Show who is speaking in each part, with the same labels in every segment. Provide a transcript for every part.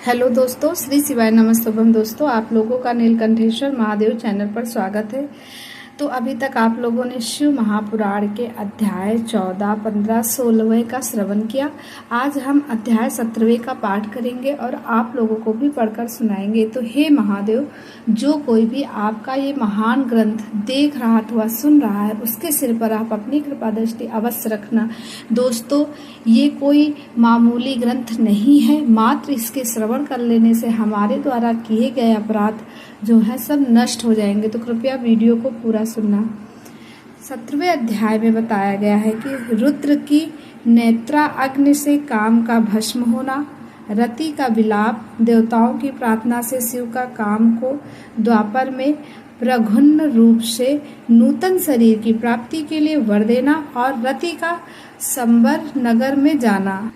Speaker 1: Hello दोस्तों, श्री शिवाय नमस्तुभम। दोस्तों, आप लोगों का नीलकंठेश्वर महादेव चैनल पर स्वागत है। तो अभी तक आप लोगों ने शिव महापुराण के अध्याय 14, 15, 16वें का श्रवण किया। आज हम अध्याय 17वें का पाठ करेंगे और आप लोगों को भी पढ़कर सुनाएंगे। तो हे महादेव, जो कोई भी आपका ये महान ग्रंथ देख रहा अथवा सुन रहा है, उसके सिर पर आप अपनी कृपा दृष्टि अवश्य रखना। दोस्तों, ये कोई मामूली ग्रंथ नहीं है। मात्र इसके श्रवण कर लेने से हमारे द्वारा किए गए अपराध जो है सब नष्ट हो जाएंगे। तो कृपया वीडियो को पूरा सुनना। 17वें अध्याय में बताया गया है कि रुद्र की नेत्रा अग्नि से काम का भस्म होना, रति का विलाप, देवताओं की प्रार्थना से शिव का काम को द्वापर में प्रघुन्न रूप से नूतन शरीर की प्राप्ति के लिए वर देना और रति का संबर नगर में जाना।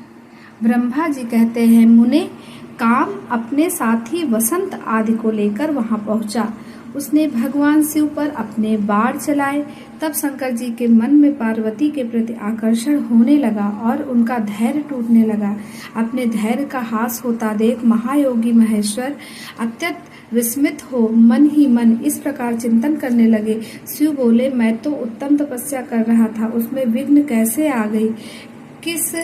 Speaker 1: ब्रह्मा जी कहते हैं, मुने काम अपने साथी वसंत आदि को लेकर वहां पहुंचा। उसने भगवान शिव पर अपने बाण चलाए। तब शंकर जी के मन में पार्वती के प्रति आकर्षण होने लगा और उनका धैर्य टूटने लगा। अपने धैर्य का हास होता देख महायोगी महेश्वर अत्यंत विस्मित हो मन ही मन इस प्रकार चिंतन करने लगे। शिव बोले, मैं तो उत्तम तपस्या कर रहा था, उसमें विघ्न कैसे आ गई? किस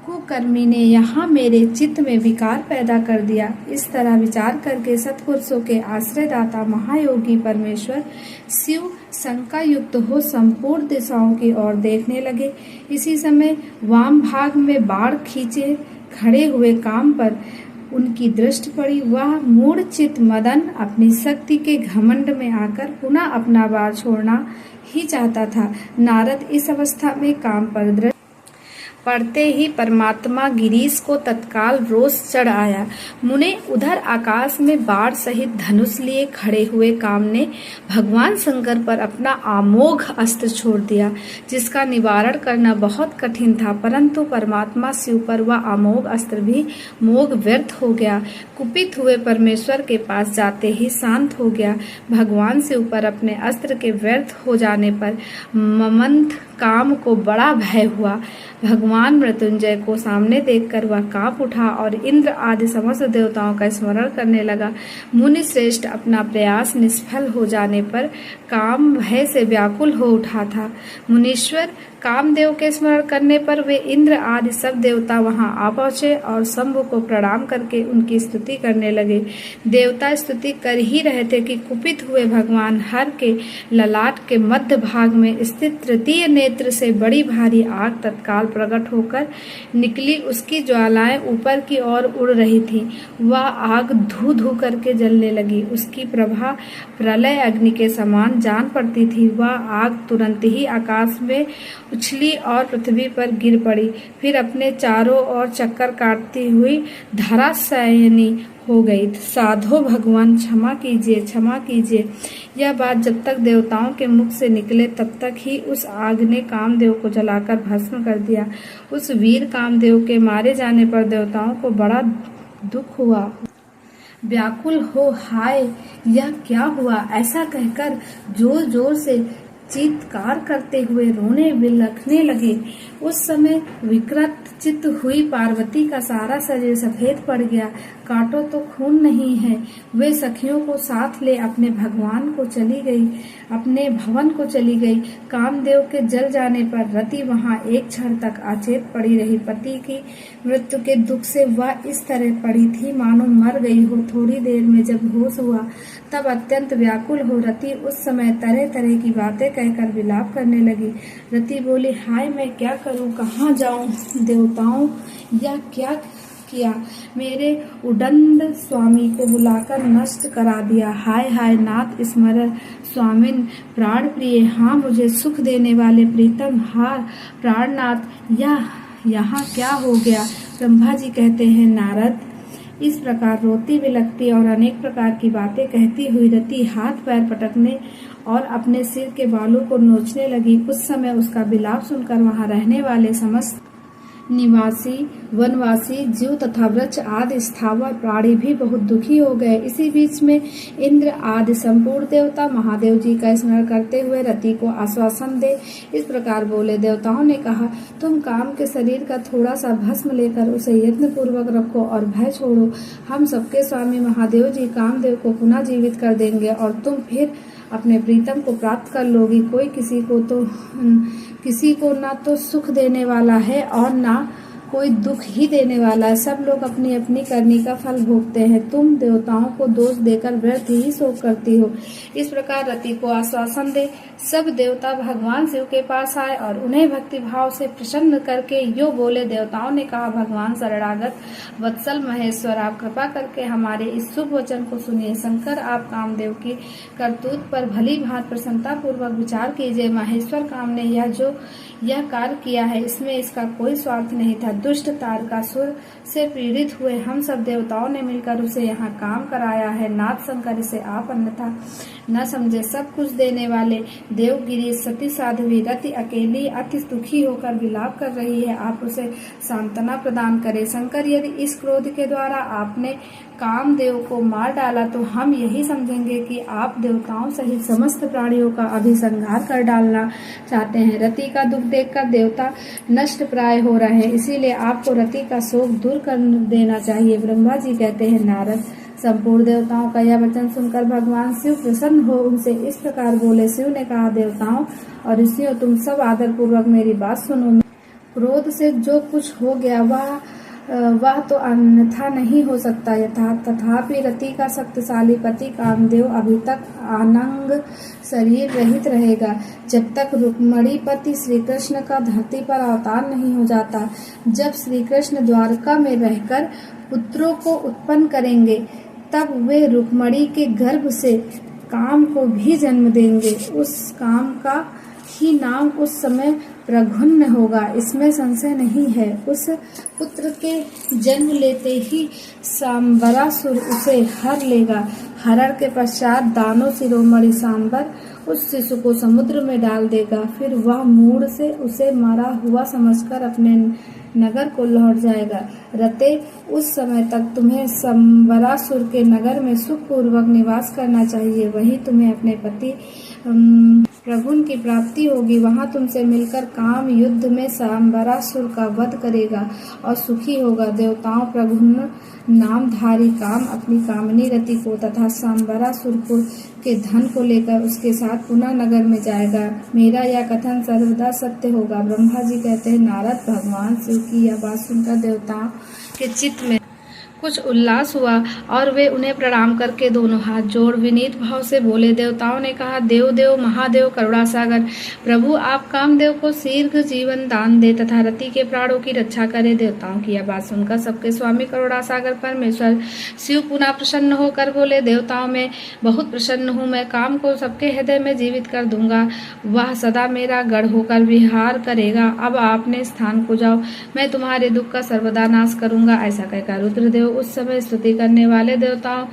Speaker 1: कुकर्मी ने यहाँ मेरे चित्त में विकार पैदा कर दिया? इस तरह विचार करके सत्पुरुषों के आश्रयदाता महायोगी परमेश्वर शिव शंका युक्त हो संपूर्ण दिशाओं की ओर देखने लगे। इसी समय वाम भाग में बाण खींचे खड़े हुए काम पर उनकी दृष्टि पड़ी। वह मूढ़ चित्त मदन अपनी शक्ति के घमंड में आकर पुनः अपना बाण छोड़ना ही चाहता था। नारद इस अवस्था में काम पर दृष्टि पढ़ते ही परमात्मा गिरीश को तत्काल रोष चढ़ आया। मुने, उधर आकाश में बाण सहित धनुष लिए खड़े हुए काम ने भगवान शंकर पर अपना अमोघ अस्त्र छोड़ दिया, जिसका निवारण करना बहुत कठिन था। परंतु परमात्मा शिव पर वह अमोघ अस्त्र भी मोघ व्यर्थ हो गया। कुपित हुए परमेश्वर के पास जाते ही शांत हो गया। भगवान शिव पर अपने अस्त्र के व्यर्थ हो जाने पर ममंथ काम को बड़ा भय हुआ। भगवान मृत्युंजय को सामने देखकर वह कांप उठा और इंद्र आदि समस्त देवताओं का स्मरण करने लगा। मुनि श्रेष्ठ अपना प्रयास निष्फल हो जाने पर काम भय से व्याकुल हो उठा था। मुनीश्वर कामदेव के स्मरण करने पर वे इंद्र आदि सब देवता वहां आ पहुंचे और शंभु को प्रणाम करके उनकी स्तुति करने लगे। देवता स्तुति कर ही रहे थे कि कुपित हुए भगवान हर के ललाट के मध्य भाग में स्थित तृतीय नेत्र से बड़ी भारी आग तत्काल प्रकट होकर निकली। उसकी ज्वालाएं ऊपर की ओर उड़ रही थी। वह आग धू धू करके जलने लगी। उसकी प्रभा प्रलय अग्नि के समान जान पड़ती थी। वह आग तुरंत ही आकाश में उछली और पृथ्वी पर गिर पड़ी। फिर अपने चारों ओर चक्कर काटती हुई धराशायिनी हो गई। साधो भगवान, क्षमा कीजिए, क्षमा कीजिए। यह बात जब तक देवताओं के मुख से निकले तब तक ही उस आग ने कामदेव को जलाकर भस्म कर दिया। उस वीर कामदेव के मारे जाने पर देवताओं को बड़ा दुख हुआ। व्याकुल हो, हाय यह क्या हुआ? ऐसा कहकर जोर जोर से चीत्कार करते हुए रोने बिलखने लगे। उस समय विकृत चित्त हुई पार्वती का सारा शरीर सफेद पड़ गया। काटो तो खून नहीं है। वे सखियों को साथ ले अपने भगवान को चली गई, अपने भवन को चली गई। कामदेव के जल जाने पर रति वहां एक क्षण तक अचेत पड़ी रही। पति की मृत्यु के दुख से वह इस तरह पड़ी थी मानो मर गई हो। थोड़ी देर में जब होश हुआ तब अत्यंत व्याकुल हो रति उस समय तरह तरह की बातें कहकर विलाप करने लगी। रति बोली, हाय मैं क्या करूं, कहाँ जाऊं? देवताओं यह क्या किया? मेरे उदंड स्वामी को बुलाकर नष्ट करा दिया। हाय हाय नाथ स्मरण स्वामिन प्राण प्रिय, हाँ मुझे सुख देने वाले प्रीतम, हाँ प्राणनाथ, यह यहाँ क्या हो गया? ब्रह्मा जी कहते हैं, नारद इस प्रकार रोती बिलखती और अनेक प्रकार की बातें कहती हुई रति हाथ पैर पटकने और अपने सिर के बालों को नोचने लगी। उस समय उसका विलाप सुनकर वहां रहने वाले समस्त निवासी, वनवासी जीव तथा वृक्ष आदि स्थावर प्राणी भी बहुत दुखी हो गए। इसी बीच में इंद्र आदि संपूर्ण देवता महादेव जी का स्मरण करते हुए रति को आश्वासन दे इस प्रकार बोले। देवताओं ने कहा, तुम काम के शरीर का थोड़ा सा भस्म लेकर उसे यत्न पूर्वक रखो और भय छोड़ो। हम सबके स्वामी महादेव जी कामदेव को पुनः जीवित कर देंगे और तुम फिर अपने प्रीतम को प्राप्त कर लोगी। कोई किसी को ना तो सुख देने वाला है और ना कोई दुख ही देने वाला है। सब लोग अपनी अपनी करनी का फल भोगते हैं। तुम देवताओं को दोष देकर व्यर्थ ही शोक करती हो। इस प्रकार रति को आश्वासन दे सब देवता भगवान शिव के पास आए और उन्हें भक्ति भाव से प्रसन्न करके यो बोले। देवताओं ने कहा, भगवान शरणागत वत्सल महेश्वर, आप कृपा करके हमारे इस शुभ वचन को सुनिए। शंकर, आप कामदेव की करतूत पर भली भांति प्रसन्नता पूर्वक विचार कीजिए। महेश्वर काम ने यह कार्य किया है, इसमें इसका कोई स्वार्थ नहीं था। दुष्ट तारकासुर से पीड़ित हुए हम सब देवताओं ने मिलकर उसे यहाँ काम कराया है। नाथ शंकर, इसे आप अन्यथा न समझे। सब कुछ देने वाले देवगिरी सती साध्वी रति अकेली अति दुखी होकर विलाप कर रही है। आप उसे सांत्वना प्रदान करें। शंकर, यदि इस क्रोध के द्वारा आपने कामदेव को मार डाला तो हम यही समझेंगे कि आप देवताओं सहित समस्त प्राणियों का अभिसंहार कर डालना चाहते हैं। रति का दुख देखकर देवता नष्ट प्राय हो रहे हैं, इसीलिए आपको रति का शोक दूर कर देना चाहिए। ब्रह्मा जी कहते हैं, नारद, संपूर्ण देवताओं का यह वचन सुनकर भगवान शिव प्रसन्न हो उनसे इस प्रकार बोले। शिव ने कहा, देवताओं और ऋषियों, तुम सब आदर पूर्वक मेरी बात सुनो। क्रोध से जो कुछ हो गया वह तो अन्यथा नहीं हो सकता। तथापि रति का शक्तिशाली पति कामदेव अभी तक अनंग शरीर रहित रहेगा जब तक रुक्मणी पति श्री कृष्ण का धरती पर अवतार नहीं हो जाता। जब श्री कृष्ण द्वारका में रहकर पुत्रों को उत्पन्न करेंगे तब वे रुक्मणी के गर्भ से काम को भी जन्म देंगे। उस काम का ही नाम उस समय प्रघुन्न होगा, इसमें संशय नहीं है। उस पुत्र के जन्म लेते ही सांबरासुर उसे हर लेगा। हरण के पश्चात दानव शिरोमणि सांबर उस शिशु को समुद्र में डाल देगा। फिर वह मूढ़ से उसे मरा हुआ समझकर अपने नगर को लौट जाएगा। रते, उस समय तक तुम्हें सांबरासुर के नगर में सुखपूर्वक निवास करना चाहिए। वहीं तुम्हें अपने पति प्रभुन की प्राप्ति होगी। वहां तुमसे मिलकर काम युद्ध में सांबरासुर का वध करेगा और सुखी होगा। देवताओं प्रभुन नामधारी काम अपनी कामनी रति को तथा सांबरासुर के धन को लेकर उसके साथ पुनः नगर में जाएगा। मेरा यह कथन सर्वदा सत्य होगा। ब्रह्मा जी कहते हैं, नारद, भगवान शिव की यह बात सुनकर देवताओं के चित्त में कुछ उल्लास हुआ और वे उन्हें प्रणाम करके दोनों हाथ जोड़ विनीत भाव से बोले। देवताओं ने कहा, देव महादेव करुणासागर, प्रभु आप कामदेव को शीघ्र जीवन दान दे तथा रति के प्राणों की रक्षा करे। देवताओं की यह बात सुनकर सबके स्वामी करुणासागर परमेश्वर शिव पुनः प्रसन्न होकर बोले, देवताओं में बहुत प्रसन्न हूँ। मैं काम को सबके हृदय में जीवित कर दूंगा। वह सदा मेरा गढ़ होकर विहार करेगा। अब आपने स्थान को जाओ, मैं तुम्हारे दुख का सर्वदा नाश करूंगा। ऐसा कहकर रुद्रदेव उस समय स्तुति करने वाले देवताओं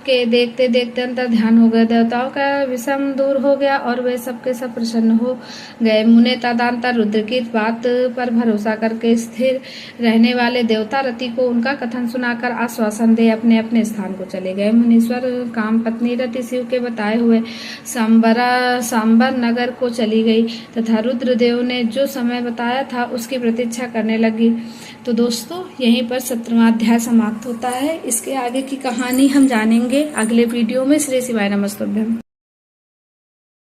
Speaker 1: के देखते देखते अंतर ध्यान हो गए। देवताओं का विषम दूर हो गया और वे सबके सब प्रसन्न हो गए। मुने तदंतर रुद्र की बात पर भरोसा करके स्थिर रहने वाले देवता रति को उनका कथन सुनाकर आश्वासन दे अपने अपने स्थान को चले गए। मुनीश्वर काम पत्नी रति शिव के बताए हुए सांबर नगर को चली गई तथा रुद्रदेव ने जो समय बताया था उसकी प्रतीक्षा करने लगी। तो दोस्तों, यहीं पर 17वां अध्याय समाप्त होता है। इसके आगे की कहानी हम जानेंगे अगले वीडियो में। श्री शिवाय नमस्तुभ्यम।